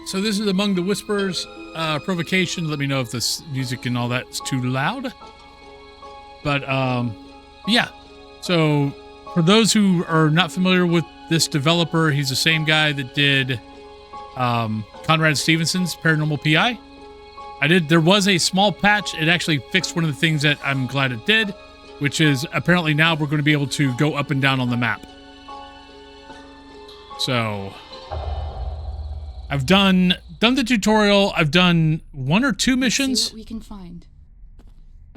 So this is Among the Whispers, Provocation. Let me know if this music and all that's too loud. But, yeah. So, for those who are not familiar with this developer, he's the same guy that did Conrad Stevenson's Paranormal PI. There was a small patch. It actually fixed one of the things that I'm glad it did, which is apparently now we're going to be able to go up and down on the map. So, I've done the tutorial. I've done 1 or 2 missions. See what we can find.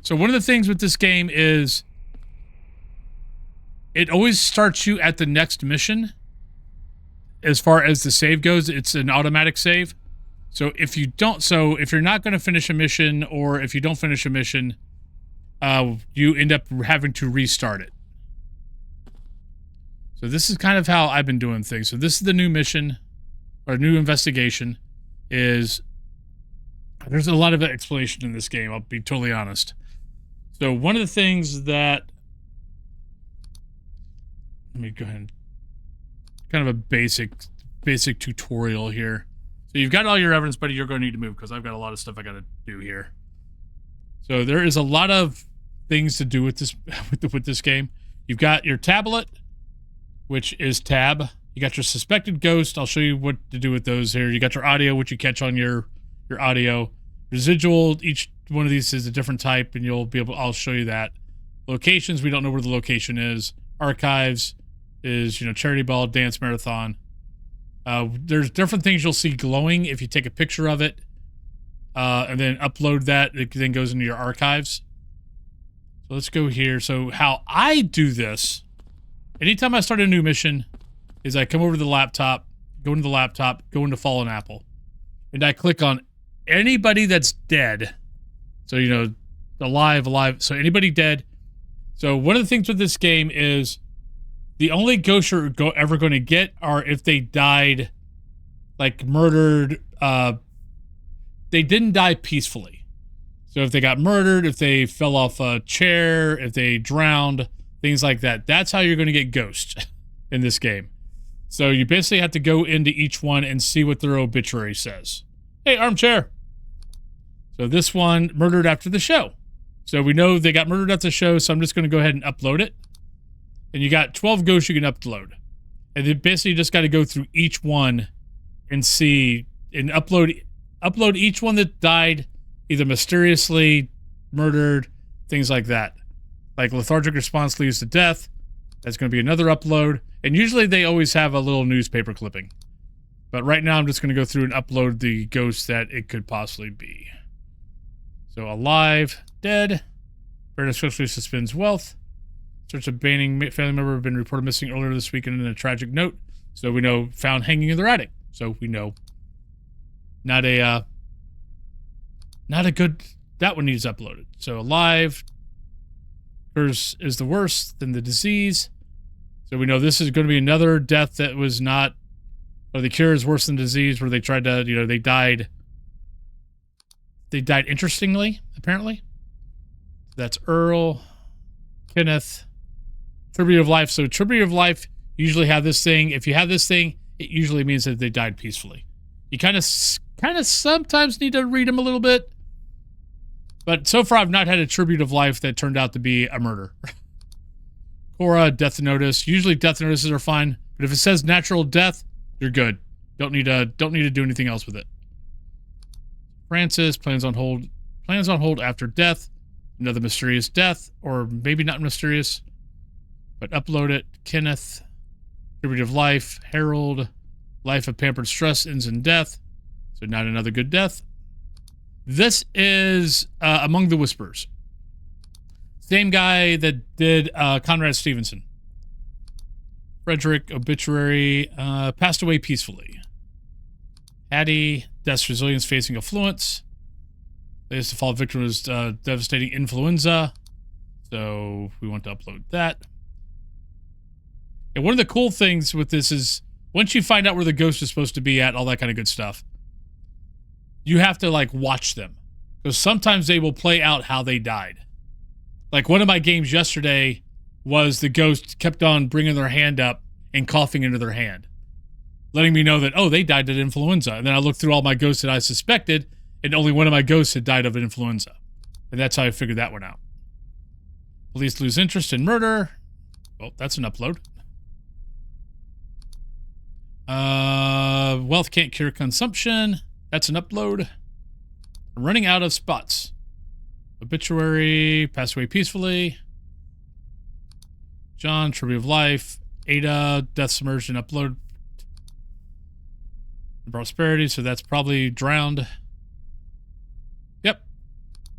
So one of the things with this game is it always starts you at the next mission. As far as the save goes, it's an automatic save. So if you're not going to finish a mission, or if you don't finish a mission, you end up having to restart it. So this is kind of how I've been doing things. So this is the new mission, or new investigation. There's a lot of explanation in this game, I'll be totally honest. So one of the things that, let me go ahead and, kind of a basic tutorial here. So you've got all your evidence, buddy. You're going to need to move because I've got a lot of stuff I got to do here. So there is a lot of things to do with this with this game. You've got your tablet, which is tab. You got your suspected ghost. I'll show you what to do with those here. You got your audio, which you catch on your audio. Residual, each one of these is a different type, and I'll show you that. Locations, we don't know where the location is. Archives is, charity ball, dance marathon. There's different things you'll see glowing if you take a picture of it, and then upload that. It then goes into your archives. So let's go here. So how I do this, anytime I start a new mission, is I come over to the laptop, go into Fallen Apple, and I click on anybody that's dead. So, alive. So anybody dead. So one of the things with this game is the only ghosts you're ever going to get are if they died, like murdered. They didn't die peacefully. So if they got murdered, if they fell off a chair, if they drowned, things like that. That's how you're going to get ghosts in this game. So you basically have to go into each one and see what their obituary says. Hey, armchair. So this one, murdered after the show. So we know they got murdered after the show, so I'm just going to go ahead and upload it. And you got 12 ghosts you can upload. And then basically you just got to go through each one and see, and upload each one that died, either mysteriously, murdered, things like that. Like lethargic response leads to death. That's going to be another upload. And usually they always have a little newspaper clipping. But right now I'm just going to go through and upload the ghost that it could possibly be. So alive, dead. Fairness swiftly suspends wealth. Search of banning family member have been reported missing earlier this weekend in a tragic note. So we know found hanging in their attic. So we know not a good, that one needs uploaded. So alive is the worst, then the disease. So we know this is going to be another death that was not, or the cure is worse than disease, where they tried to, they died interestingly, apparently. That's Earl, Kenneth, Tribute of Life. So Tribute of Life usually have this thing. If you have this thing, it usually means that they died peacefully. You kind of sometimes need to read them a little bit. But so far, I've not had a Tribute of Life that turned out to be a murder. Cora, death notice. Usually death notices are fine, but if it says natural death, you're good. Don't need to do anything else with it. Francis, plans on hold after death. Another mysterious death, or maybe not mysterious, but upload it. Kenneth, Tribute of Life. Harold, life of pampered stress ends in death. So not another good death. This is Among the Whispers. Same guy that did Conrad Stevenson. Frederick, obituary, passed away peacefully. Hattie, death's resilience facing affluence. Latest to fall victim was devastating influenza. So we want to upload that. And one of the cool things with this is once you find out where the ghost is supposed to be at, all that kind of good stuff, you have to watch them. Because sometimes they will play out how they died. Like one of my games yesterday was the ghost kept on bringing their hand up and coughing into their hand. letting me know that, oh, they died of influenza. And then I looked through all my ghosts that I suspected, and only one of my ghosts had died of influenza. And that's how I figured that one out. Police lose interest in murder. Well, that's an upload. Wealth can't cure consumption. That's an upload. I'm running out of spots. Obituary, passed away peacefully. John, tribute of life. Ada, death submerged in upload. Prosperity, so that's probably drowned. Yep.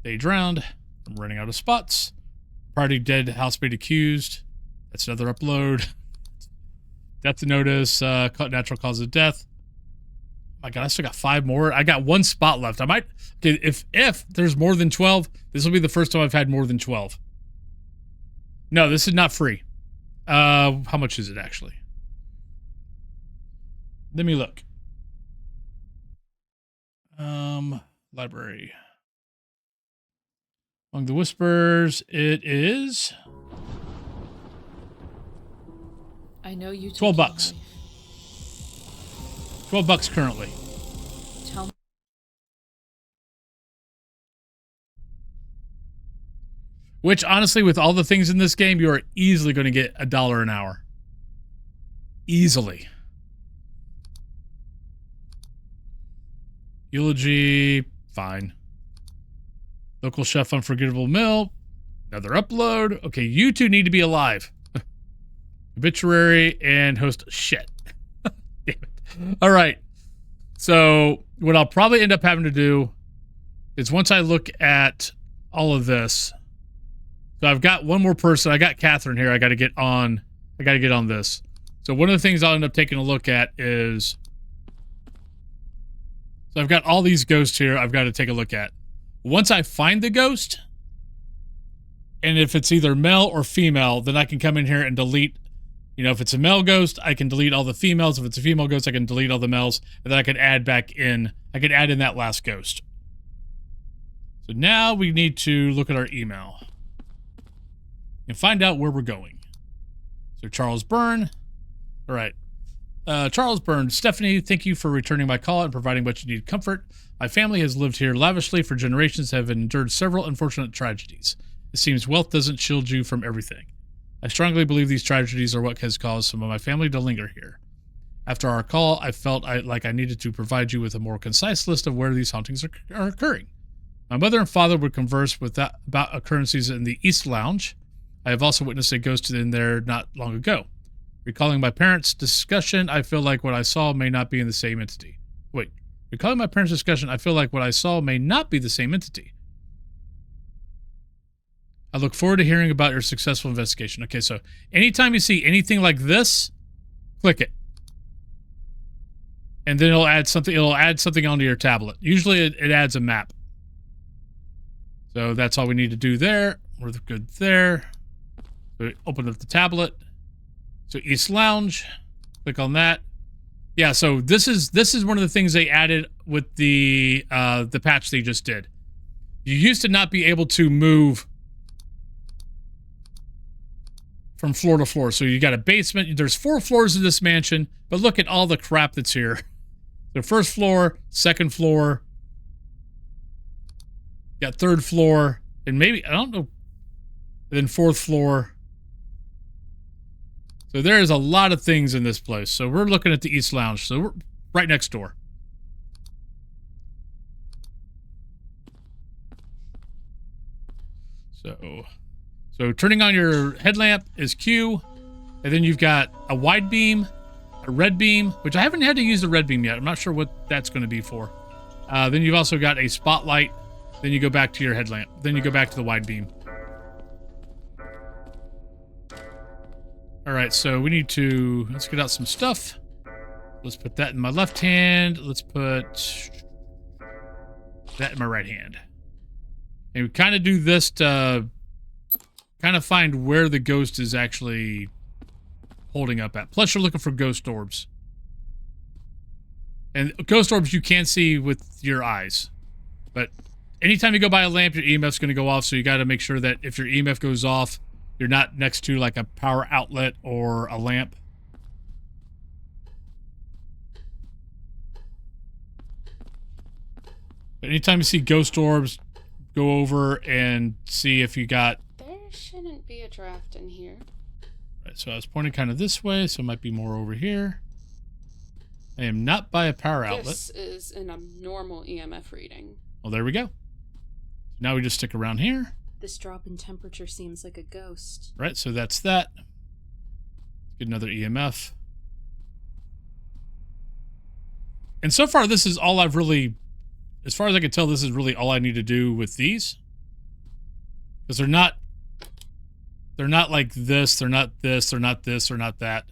They drowned. I'm running out of spots. Party dead, housemaid accused. That's another upload. Death notice, natural cause of death. My God, I still got 5 more. I got 1 spot left. I might, okay, if there's more than 12, this will be the first time I've had more than 12. No, this is not free. How much is it actually? Let me look. Library. Among the Whispers, it is I know you. $12. $12 currently. Tell me. Which, honestly, with all the things in this game, you are easily going to get $1 an hour. Easily. Eulogy, fine. Local chef, unforgettable meal. Another upload. Okay, you two need to be alive. Obituary and host. Shit. Damn it. All right. So what I'll probably end up having to do is once I look at all of this. So I've got one more person. I got Catherine here. I got to get on. I got to get on this. So one of the things I'll end up taking a look at is. So I've got all these ghosts here I've got to take a look at. Once I find the ghost, and if it's either male or female, then I can come in here and delete. You know, if it's a male ghost, I can delete all the females. If it's a female ghost, I can delete all the males. And then I can add back in. I can add in that last ghost. So now we need to look at our email. And find out where we're going. So Charles Byrne. All right. Charles Byrne. Stephanie, thank you for returning my call and providing much needed comfort. My family has lived here lavishly for generations, have endured several unfortunate tragedies. It seems wealth doesn't shield you from everything. I strongly believe these tragedies are what has caused some of my family to linger here. After our call, I felt like I needed to provide you with a more concise list of where these hauntings are occurring. My mother and father would converse about occurrences in the East Lounge. I have also witnessed a ghost in there not long ago. Recalling my parents' discussion, I feel like what I saw may not be in the same entity. Wait. Recalling my parents' discussion, I feel like what I saw may not be the same entity. I look forward to hearing about your successful investigation. Okay, so anytime you see anything like this, click it. And then it'll add something onto your tablet. Usually it adds a map. So that's all we need to do there. We're good there. So open up the tablet. So East Lounge, click on that. Yeah, so this is one of the things they added with the patch they just did. You used to not be able to move from floor to floor. So you got a basement. There's 4 floors in this mansion, but look at all the crap that's here. The first floor, second floor, got 3rd floor, and maybe, I don't know, then 4th floor. So there is a lot of things in this place. So we're looking at the East Lounge. So we're right next door. So turning on your headlamp is Q. And then you've got a wide beam, a red beam, which I haven't had to use the red beam yet. I'm not sure what that's going to be for. Then you've also got a spotlight. Then you go back to your headlamp. Then you go back to the wide beam. All right, so we need to, let's get out some stuff. Let's put that in my left hand. Let's put that in my right hand. And we kind of do this to kind of find where the ghost is actually holding up at. Plus, you're looking for ghost orbs. And ghost orbs you can't see with your eyes. But anytime you go by a lamp, your EMF's going to go off, so you got to make sure that if your EMF goes off, you're not next to like a power outlet or a lamp. But anytime you see ghost orbs, go over and see if you got... There shouldn't be a draft in here. Right, so I was pointing kind of this way, so it might be more over here. I am not by a power outlet. This is an abnormal EMF reading. Well, there we go. Now we just stick around here. This drop in temperature seems like a ghost. Right, so that's that. Get another EMF. And so far, this is all I've really... As far as I can tell, this is really all I need to do with these. Because they're not like this, they're not this, they're not this, they're not that.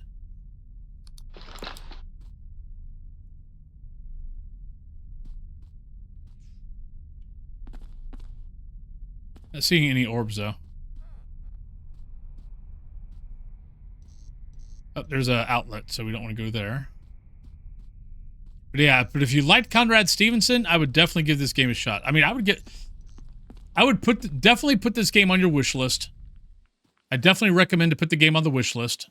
Not seeing any orbs, though. Oh, there's an outlet, so we don't want to go there. But yeah, but if you liked Conrad Stevenson, I would definitely give this game a shot. I mean, I would definitely put this game on your wish list. I definitely recommend to put the game on the wish list.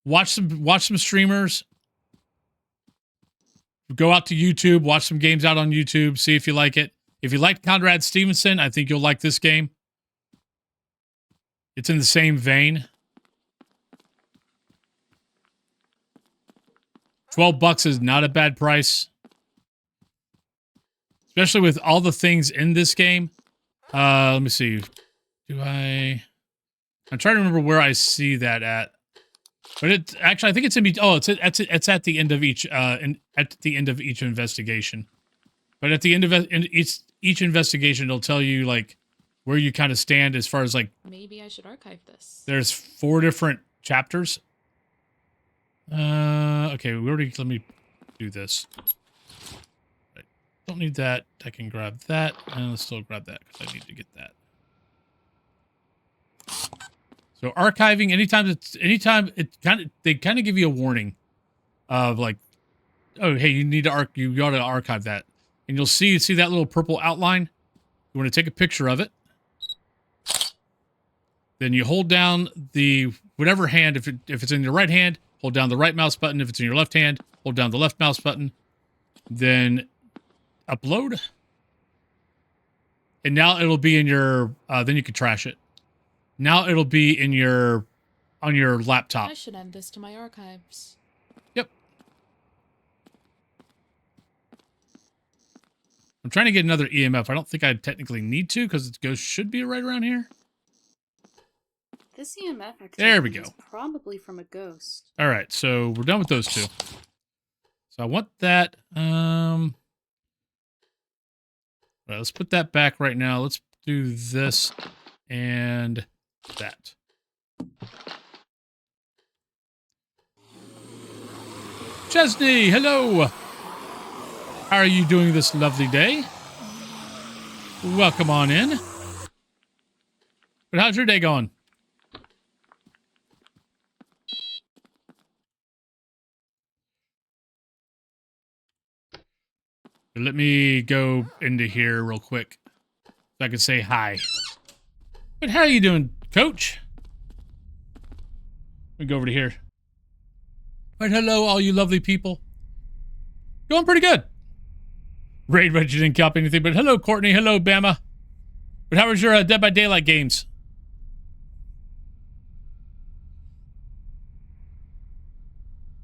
Watch some streamers. Go out to YouTube, watch some games out on YouTube, see if you like it. If you like Conrad Stevenson, I think you'll like this game. It's in the same vein. $12 is not a bad price. Especially with all the things in this game. Let me see. I'm trying to remember where I see that at. But it actually, I think it's in. Oh, it's at the end of each investigation. But at the end of each investigation, it'll tell you like where you kind of stand as far as like. Maybe I should archive this. There's 4 different chapters. Okay, let me do this. Right. Don't need that. I can grab that, and let's still grab that because I need to get that. So archiving, anytime they kind of give you a warning of like, oh hey, you got to archive that, and you'll see that little purple outline. You want to take a picture of it. Then you hold down the whatever hand, if it's in your right hand, hold down the right mouse button. If it's in your left hand, hold down the left mouse button. Then upload. And now it'll be in your, then you can trash it. Now it'll be in on your laptop. I should add this to my archives. Yep. I'm trying to get another EMF. I don't think I technically need to because the ghost should be right around here. This EMF activity there we go. is probably from a ghost. All right, so we're done with those 2. So I want that. All right, let's put that back right now. Let's do this and that. Chesney, hello. How are you doing this lovely day? Welcome on in. But how's your day going? Let me go into here real quick so I can say hi. But how are you doing, Coach? Let me go over to here. But hello, all you lovely people. Going pretty good. Raid, but you didn't copy anything. But hello, Courtney. Hello, Bama. But how was your Dead by Daylight games?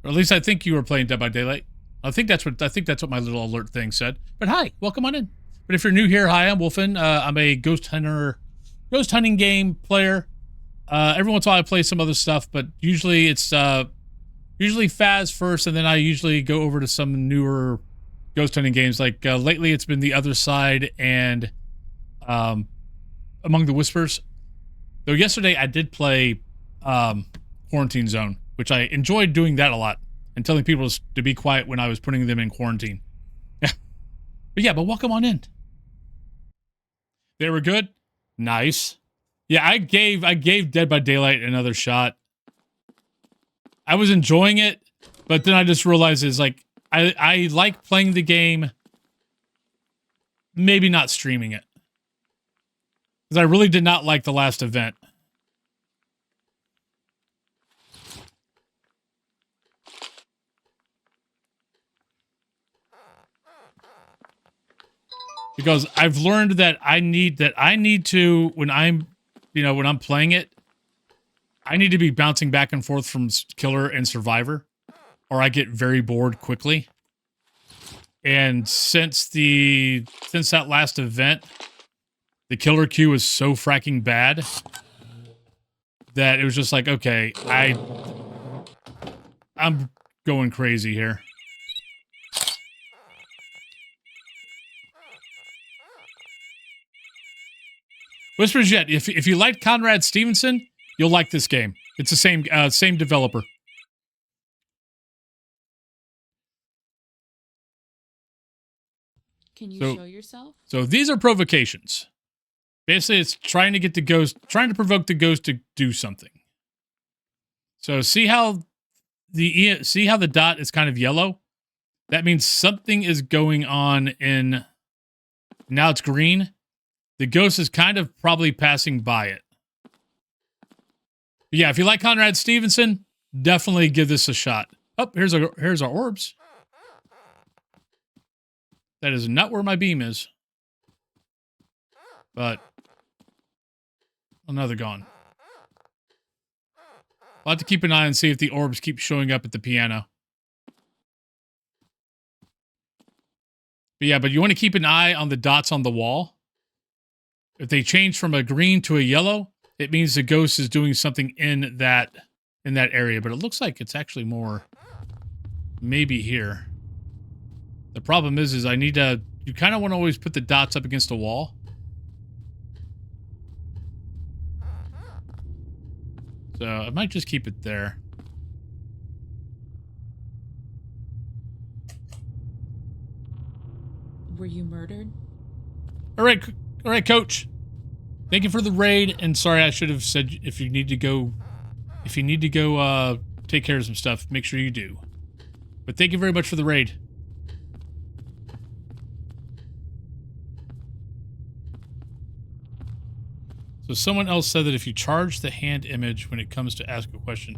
Or at least I think you were playing Dead by Daylight. I think that's what my little alert thing said. But hi, welcome on in. But if you're new here, hi, I'm Wolfen. I'm a ghost hunting game player. Every once in a while I play some other stuff, but usually it's usually Faz first, and then I usually go over to some newer ghost hunting games. Like lately, it's been The Other Side and Among the Whispers. Though yesterday I did play Quarantine Zone, which I enjoyed doing that a lot. And telling people to be quiet when I was putting them in quarantine. But welcome on in. They were good? Nice. Yeah, I gave Dead by Daylight another shot. I was enjoying it, but then I just realized it's like, I like playing the game, maybe not streaming it. Because I really did not like the last event. Because I've learned that I need to, when I'm playing it, I need to be bouncing back and forth from killer and survivor, or I get very bored quickly. And since that last event, the killer queue was so fracking bad that it was just like, okay, I'm going crazy here. Whispers Jet, if you liked Conrad Stevenson, you'll like this game. It's the same developer. Can you show yourself? So these are provocations. Basically, it's trying to provoke the ghost to do something. So see how the dot is kind of yellow? That means something is going on in. Now it's green. The ghost is kind of probably passing by it. But yeah, if you like Conrad Stevenson, definitely give this a shot. Oh, here's our orbs. That is not where my beam is. But another gone. I'll have to keep an eye and see if the orbs keep showing up at the piano. But yeah, but you want to keep an eye on the dots on the wall. If they change from a green to a yellow, it means the ghost is doing something in that area. But it looks like it's actually more maybe here. The problem is I need to... You kind of want to always put the dots up against the wall. So I might just keep it there. Were you murdered? All right, Coach. Thank you for the raid, and sorry I should have said if you need to go take care of some stuff, make sure you do. But thank you very much for the raid. So someone else said that if you charge the hand image when it comes to ask a question.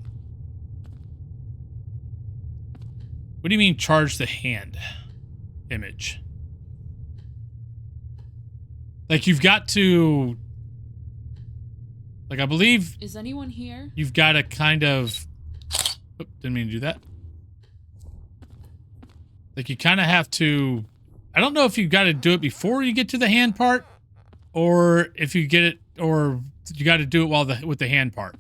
What do you mean charge the hand image? Like you've got to... Like I believe... Is anyone here? You've got to kind of... Oh, didn't mean to do that. Like you kind of have to... I don't know if you've got to do it before you get to the hand part, or if you get it, or you got to do it while with the hand part.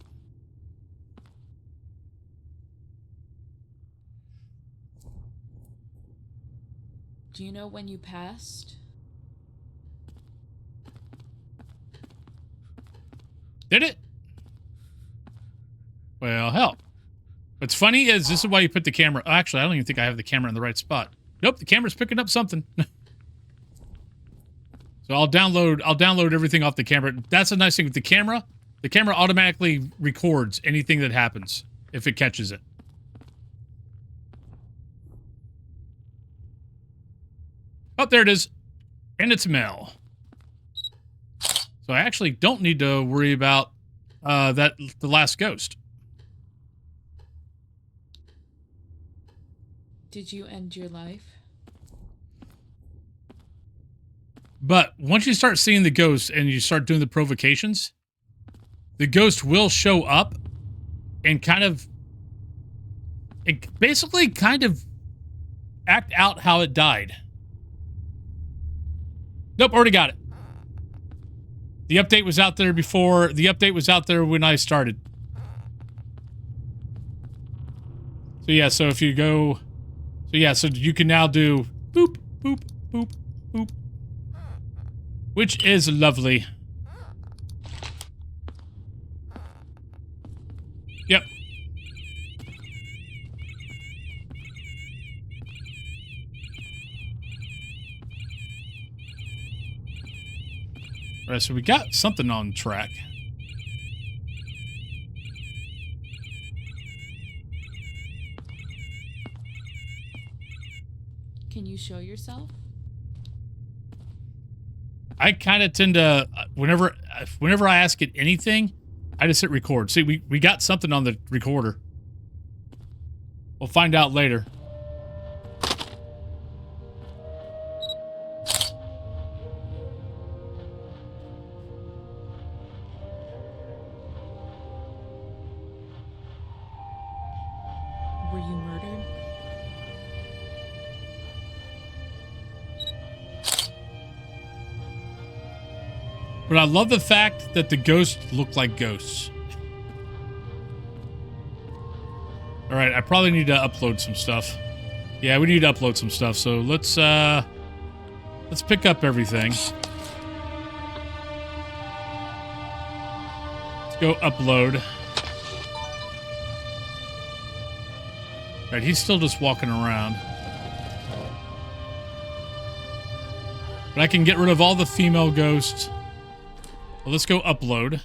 Do you know when you passed? Did it? Well, hell. What's funny is this is why you put the camera... Actually, I don't even think I have the camera in the right spot. Nope, the camera's picking up something. So I'll download everything off the camera. That's a nice thing with the camera. The camera automatically records anything that happens if it catches it. Oh, there it is. And it's Mel. So I actually don't need to worry about the last ghost. Did you end your life? But once you start seeing the ghost and you start doing the provocations, the ghost will show up and basically kind of act out how it died. Nope, already got it. The update was out there before. The update was out there when I started. So yeah, so if you go... So yeah, so you can now do boop, boop, boop, boop. Which is lovely. Yep. All right, so we got something on track. Can you show yourself? I kind of tend to, whenever I ask it anything, I just hit record. See, we got something on the recorder. We'll find out later. you murdered? But I love the fact that the ghosts look like ghosts. All right, I probably need to upload some stuff. Yeah, we need to upload some stuff. So let's pick up everything. Let's go upload. All right, he's still just walking around. But I can get rid of all the female ghosts. Well, let's go upload.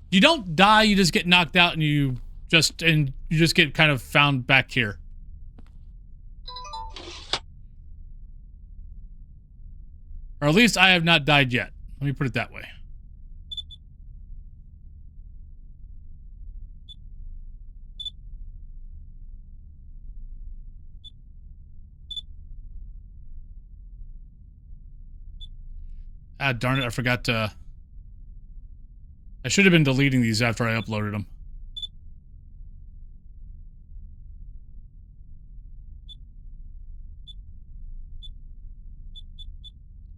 You don't die, you just get knocked out and you just get kind of found back here. Or at least I have not died yet. Let me put it that way. Ah, darn it, I forgot to... I should have been deleting these after I uploaded them.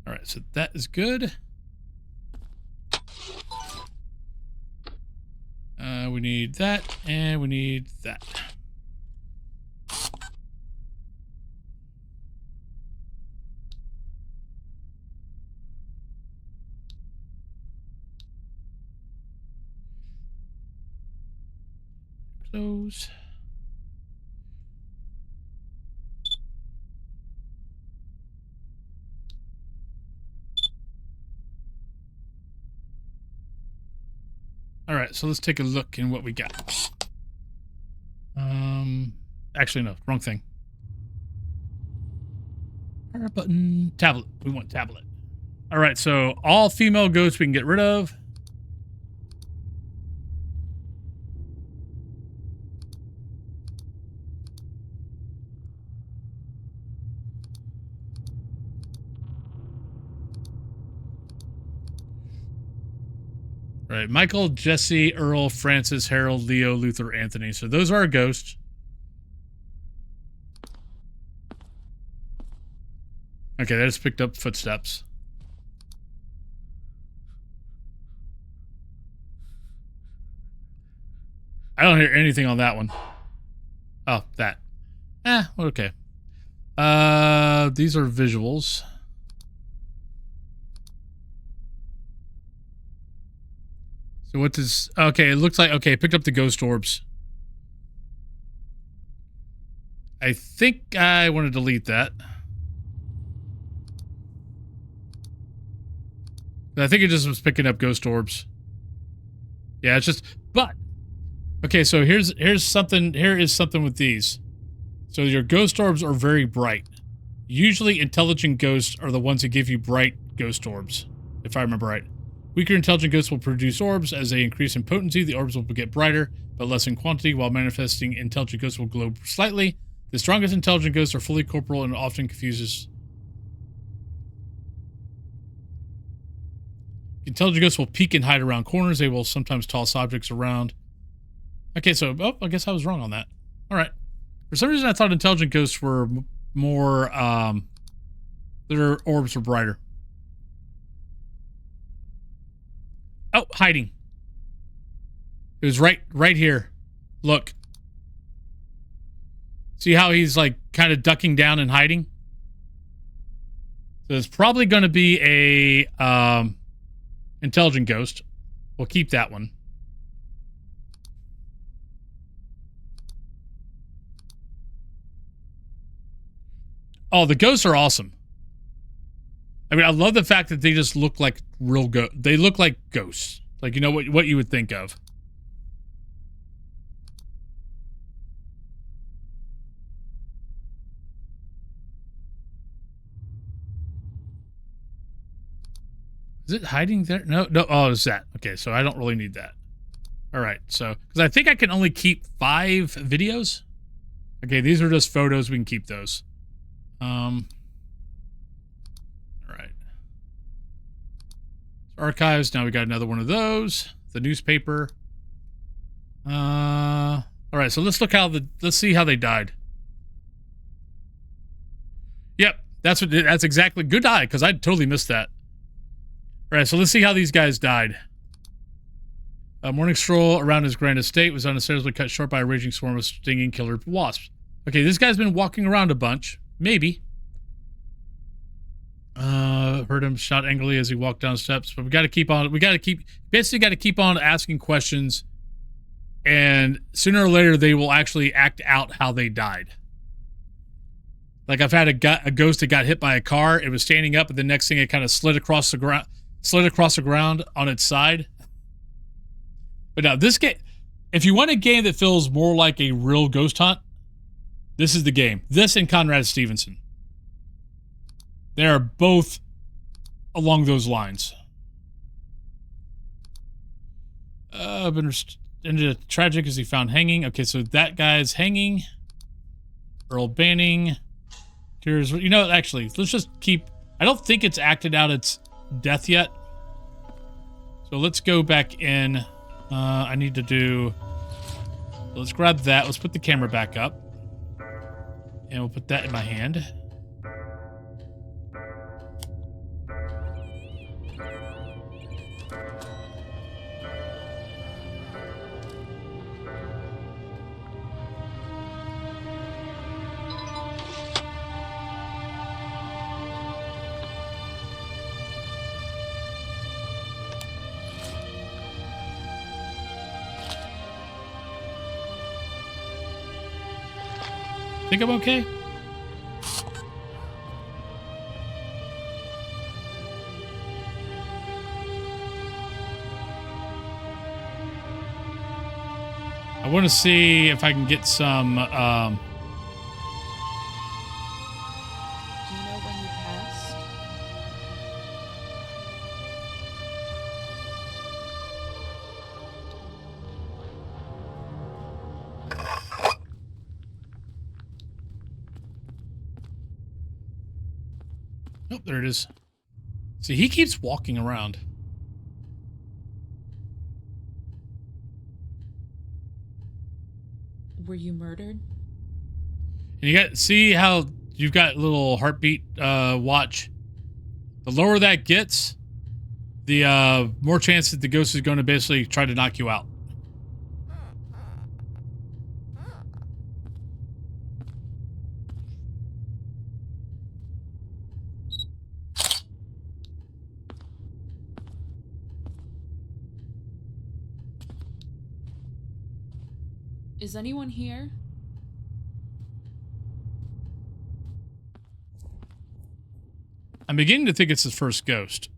Alright, so that is good. We need that, and we need that. Close. All right, so let's take a look in what we got. Actually, no, wrong thing. Power button, tablet. We want tablet. All right, so all female ghosts we can get rid of. All right, Michael, Jesse, Earl, Francis, Harold, Leo, Luther, Anthony. So those are our ghosts. Okay, that just picked up footsteps. I don't hear anything on that one. Oh, that. Okay. These are visuals. So what does... Okay, it looks like... Okay, picked up the ghost orbs. I think I want to delete that. I think it just was picking up ghost orbs. Yeah, it's just... But... Okay, so here is something with these. So your ghost orbs are very bright. Usually intelligent ghosts are the ones that give you bright ghost orbs, if I remember right. Weaker intelligent ghosts will produce orbs. As they increase in potency, the orbs will get brighter, but less in quantity, while manifesting intelligent ghosts will glow slightly. The strongest intelligent ghosts are fully corporeal and often confuses. Intelligent ghosts will peek and hide around corners. They will sometimes toss objects around. Okay, so, I guess I was wrong on that. All right. For some reason, I thought intelligent ghosts were more, their orbs were brighter. Oh, hiding. It was right here. Look. See how he's, like, kind of ducking down and hiding? So it's probably going to be a, intelligent ghost. We'll keep that one. Oh, the ghosts are awesome. I mean, I love the fact that they just look like real ghosts. They look like ghosts. Like, you know, what you would think of. Is it hiding there? No. Oh, it's that. Okay, so I don't really need that. All right, so, because I think I can only keep 5 videos. Okay, these are just photos. We can keep those. All right. Archives. Now we got another one of those. The newspaper. All right, so let's see how they died. Yep, that's exactly good eye because I totally missed that. All right, so let's see how these guys died. A morning stroll around his grand estate was unnecessarily cut short by a raging swarm of stinging killer wasps. Okay, this guy's been walking around a bunch, maybe. Heard him shout angrily as he walked down steps, but we got to keep on. Basically got to keep on asking questions, and sooner or later they will actually act out how they died. Like I've had a ghost that got hit by a car. It was standing up, and the next thing it kind of slid across the ground on its side. But now this game, if you want a game that feels more like a real ghost hunt, this is the game. This and Conrad Stevenson. They are both along those lines. Been ended tragic as he found hanging. Okay, so that guy's hanging. Earl Banning. Here's, you know, actually, let's just keep. I don't think it's acted out its death yet. So let's go back in. I need to do. Let's grab that. Let's put the camera back up. And we'll put that in my hand. Think I'm okay? I want to see if I can get some, Do you know when you passed? oh, there it is. See, he keeps walking around. Were you murdered? And you got, see how you've got a little heartbeat watch. The lower that gets, the more chance that the ghost is going to basically try to knock you out. Is anyone here? I'm beginning to think it's his first ghost.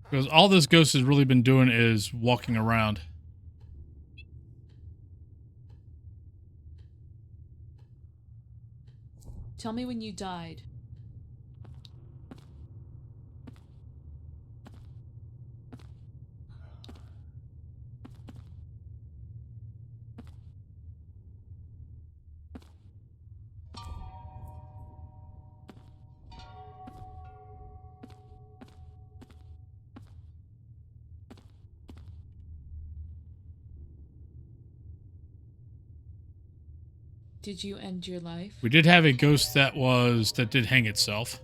Because all this ghost has really been doing is walking around. Tell me when you died. Did you end your life? We did have a ghost that did hang itself.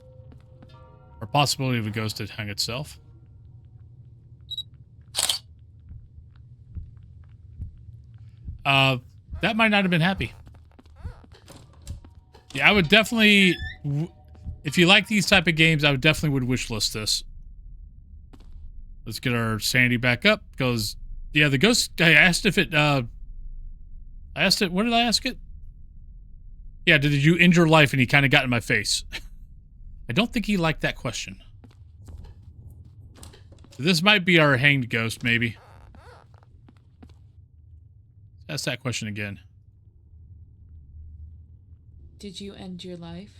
Or possibility of a ghost that hung itself. That might not have been happy. Yeah, I would definitely, if you like these type of games, I would definitely wishlist this. Let's get our sanity back up, because, yeah, the ghost, I asked if it, what did I ask it? Yeah, did you end your life? And he kind of got in my face. I don't think he liked that question. So this might be our hanged ghost, maybe. Ask that question again. Did you end your life?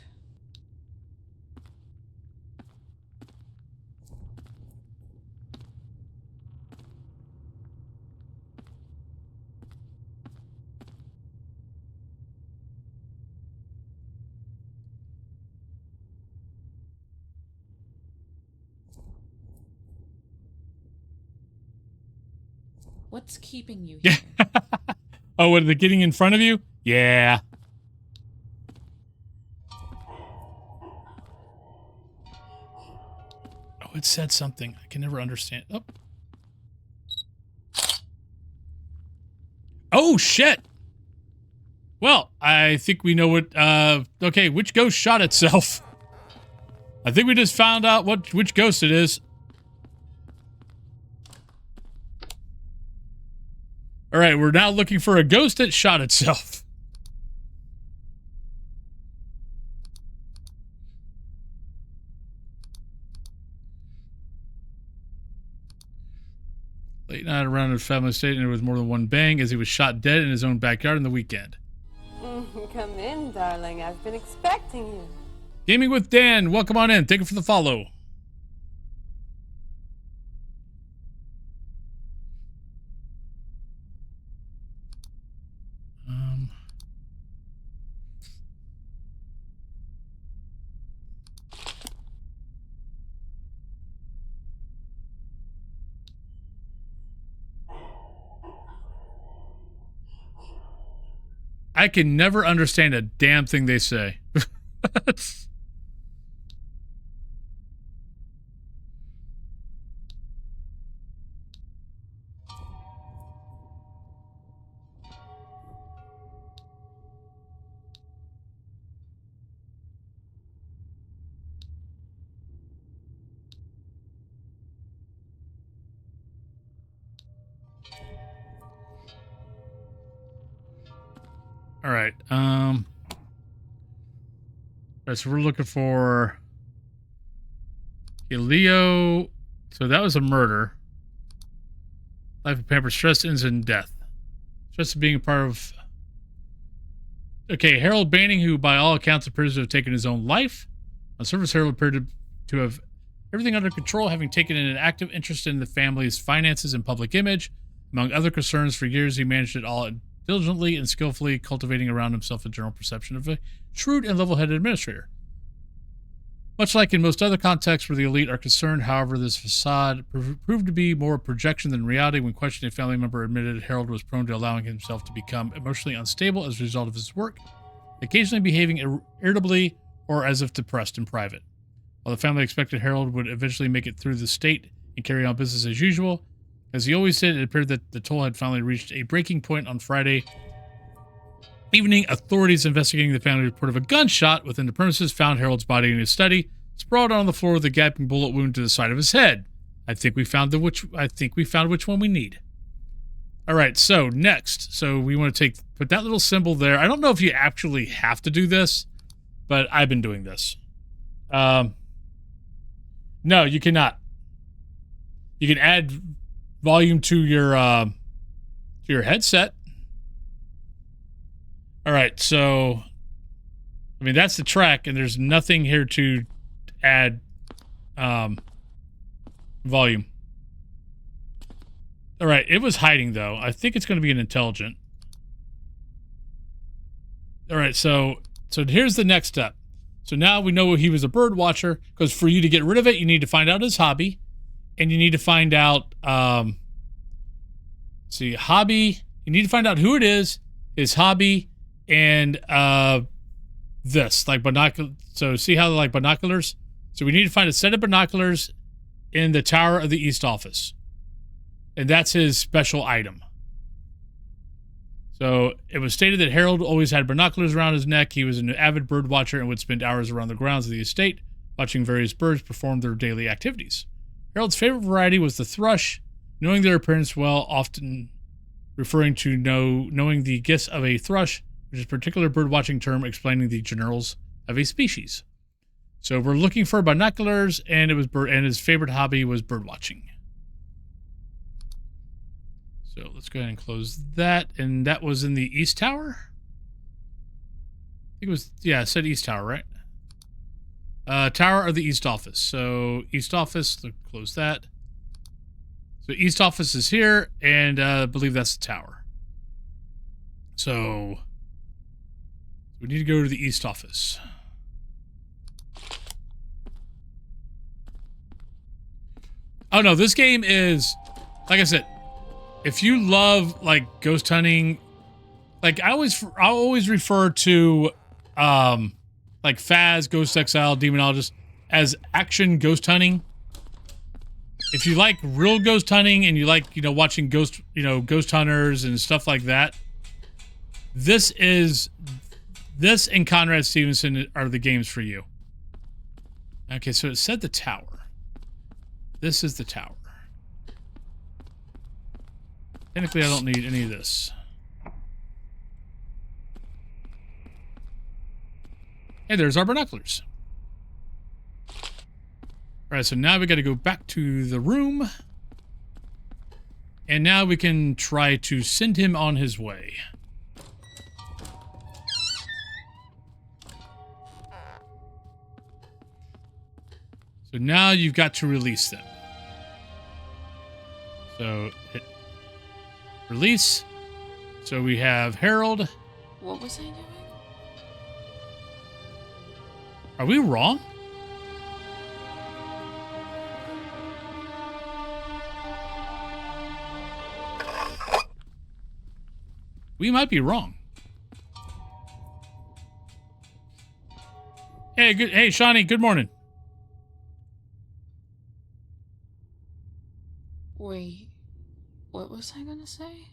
What's keeping you Yeah. here? Oh, what, the getting in front of you? Yeah. Oh, it said something. I can never understand. Oh. Oh, shit. Well, I think we know what, okay, which ghost shot itself? I think we just found out which ghost it is. All right, we're now looking for a ghost that shot itself. Late night around his family estate, and there was more than one bang as he was shot dead in his own backyard on the weekend. Come in, darling. I've been expecting you. Gaming with Dan, welcome on in. Thank you for the follow. I can never understand a damn thing they say. All right. All right, so we're looking for Leo. So that was a murder. Life of Pamper. Stress ends in death. Stress of being a part of. Okay, Harold Banning, who by all accounts appears to have taken his own life. On surface, Harold appeared to have everything under control, having taken an active interest in the family's finances and public image. Among other concerns, for years he managed it all diligently and skillfully, cultivating around himself a general perception of a shrewd and level-headed administrator. Much like in most other contexts where the elite are concerned, however, this facade proved to be more a projection than reality. When questioned, a family member admitted Harold was prone to allowing himself to become emotionally unstable as a result of his work, occasionally behaving irritably or as if depressed in private. While the family expected Harold would eventually make it through the state and carry on business as usual, as he always did, it appeared that the toll had finally reached a breaking point on Friday evening. Authorities investigating the family report of a gunshot within the premises found Harold's body in his study, sprawled on the floor with a gaping bullet wound to the side of his head. I think we found which one we need. All right, so next, we want to put that little symbol there. I don't know if you actually have to do this, but I've been doing this. No, you cannot. You can add volume to your headset. All right, so I mean that's the track, and there's nothing here to add volume. All right, it was hiding though. I think it's going to be an intelligent. All right, so here's the next step. So now we know he was a bird watcher, because for you to get rid of it, you need to find out his hobby, and you need to find out hobby. You need to find out who it is, his hobby, and this like binocular. So see how they're like binoculars. So we need to find a set of binoculars in the Tower of the East office, and that's his special item. So it was stated that Harold always had binoculars around his neck. He was an avid bird watcher and would spend hours around the grounds of the estate watching various birds perform their daily activities. Harold's favorite variety was the thrush, knowing their appearance well, often referring to knowing the gifts of a thrush, which is a particular bird-watching term explaining the generals of a species. So we're looking for binoculars, and and his favorite hobby was bird-watching. So let's go ahead and close that, and that was in the East Tower? I think it was, yeah, it said East Tower, right? Tower of the East office. So East office, let's close that. So East office is here, and I believe that's the tower. So we need to go to the East office. Oh no, this game is, like I said, if you love like ghost hunting, like I always refer to like Faz, Ghost Exile, Demonologist as action ghost hunting. If you like real ghost hunting and you like, watching ghost hunters and stuff like that, this and Conrad Stevenson are the games for you. Okay, so it said the tower. This is the tower. Technically, I don't need any of this. Hey, there's our binoculars. All right, so now we got to go back to the room. And now we can try to send him on his way. So now you've got to release them. So hit release. So we have Harold. What was I doing? Are we wrong? We might be wrong. Hey, Shawnee, good morning. Wait, what was I gonna say?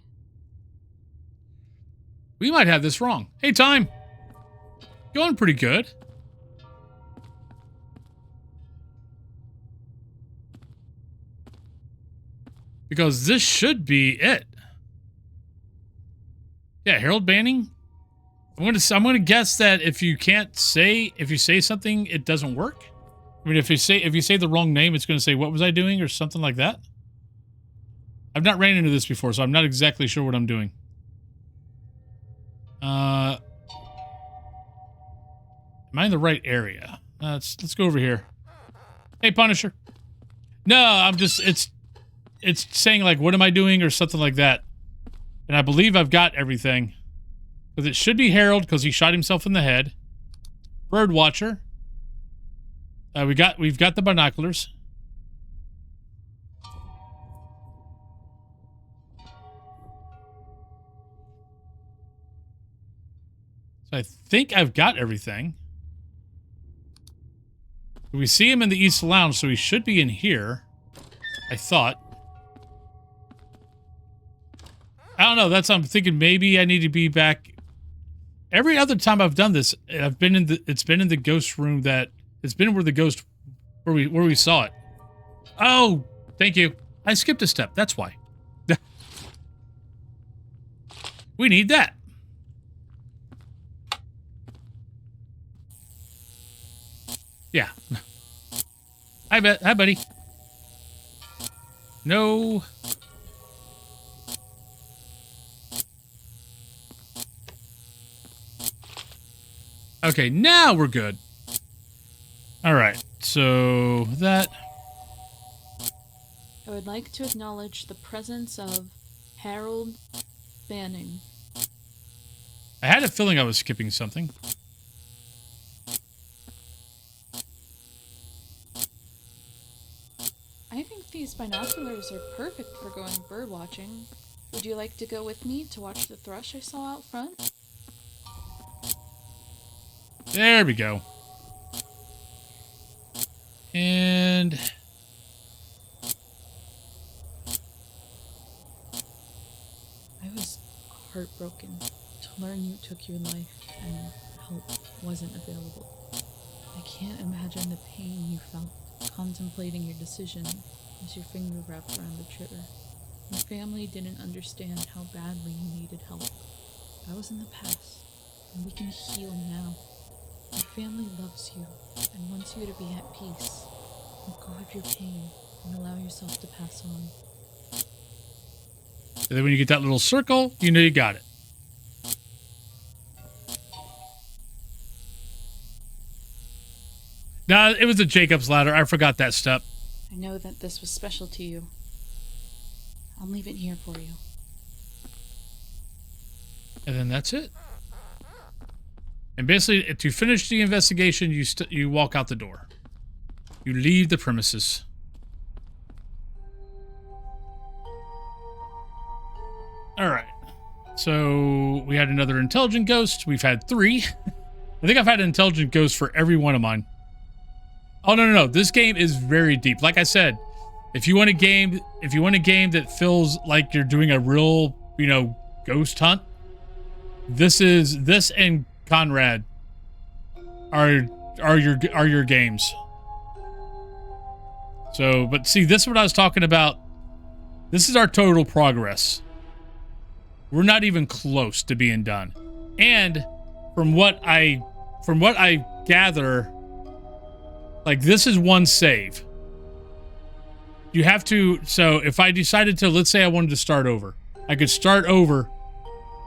We might have this wrong. Hey, Time. Going pretty good. Because this should be it. Yeah, Harold Banning. I'm gonna guess that if you say something, it doesn't work. I mean, if you say the wrong name, it's gonna say, "What was I doing?" or something like that. I've not ran into this before, so I'm not exactly sure what I'm doing. Am I in the right area? Let's go over here. Hey, Punisher. No, it's saying like, "What am I doing?" or something like that. And I believe I've got everything. Because it should be Harold, because he shot himself in the head. Bird Watcher. We've got the binoculars. So I think I've got everything. We see him in the East Lounge, so he should be in here. I thought. I don't know. I'm thinking maybe I need to be back. Every other time I've done this, it's been in the ghost room where we saw it. Oh, thank you. I skipped a step. That's why. We need that. Yeah. Hi, buddy. No. Okay, now we're good. All right, so that... I would like to acknowledge the presence of Harold Banning. I had a feeling I was skipping something. I think these binoculars are perfect for going bird watching. Would you like to go with me to watch the thrush I saw out front? There we go. And... I was heartbroken to learn you took your life and help wasn't available. I can't imagine the pain you felt contemplating your decision as your finger wrapped around the trigger. Your family didn't understand how badly you needed help. That was in the past, and we can heal now. Your family loves you and wants you to be at peace. Let go of your pain and allow yourself to pass on. And then when you get that little circle, you know you got it. No, it was the Jacob's ladder. I forgot that step. I know that this was special to you. I'll leave it here for you. And then that's it. And basically, to finish the investigation, you walk out the door. You leave the premises. All right. So we had another intelligent ghost. We've had 3. I think I've had an intelligent ghost for every one of mine. Oh, no. This game is very deep. Like I said, if you want a game that feels like you're doing a real, ghost hunt, this and Conrad are your games. So, but see, this is what I was talking about. This is our total progress. We're not even close to being done. And from what I gather, like, this is one save. You have to, so if I decided to, let's say I wanted to start over, I could start over.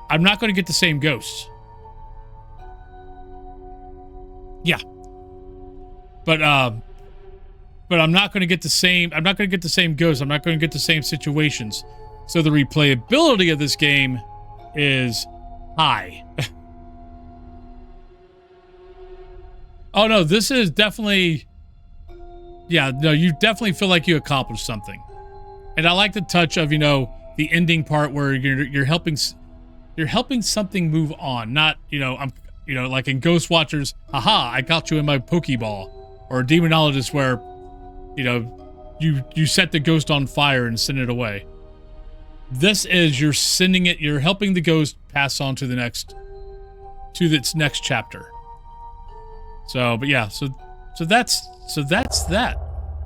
I'm not going to get the same ghosts. Yeah. But I'm not going to get the same, I'm not going to get the same ghosts. I'm not going to get the same situations. So the replayability of this game is high. Oh no, this is definitely, yeah, no, you definitely feel like you accomplished something. And I like the touch of, the ending part where you're helping something move on. Not, like in Ghost Watchers, haha, I got you in my Pokeball. Or Demonologist where, you set the ghost on fire and send it away. This is you're helping the ghost pass on to its next chapter. So, but yeah, so that's that.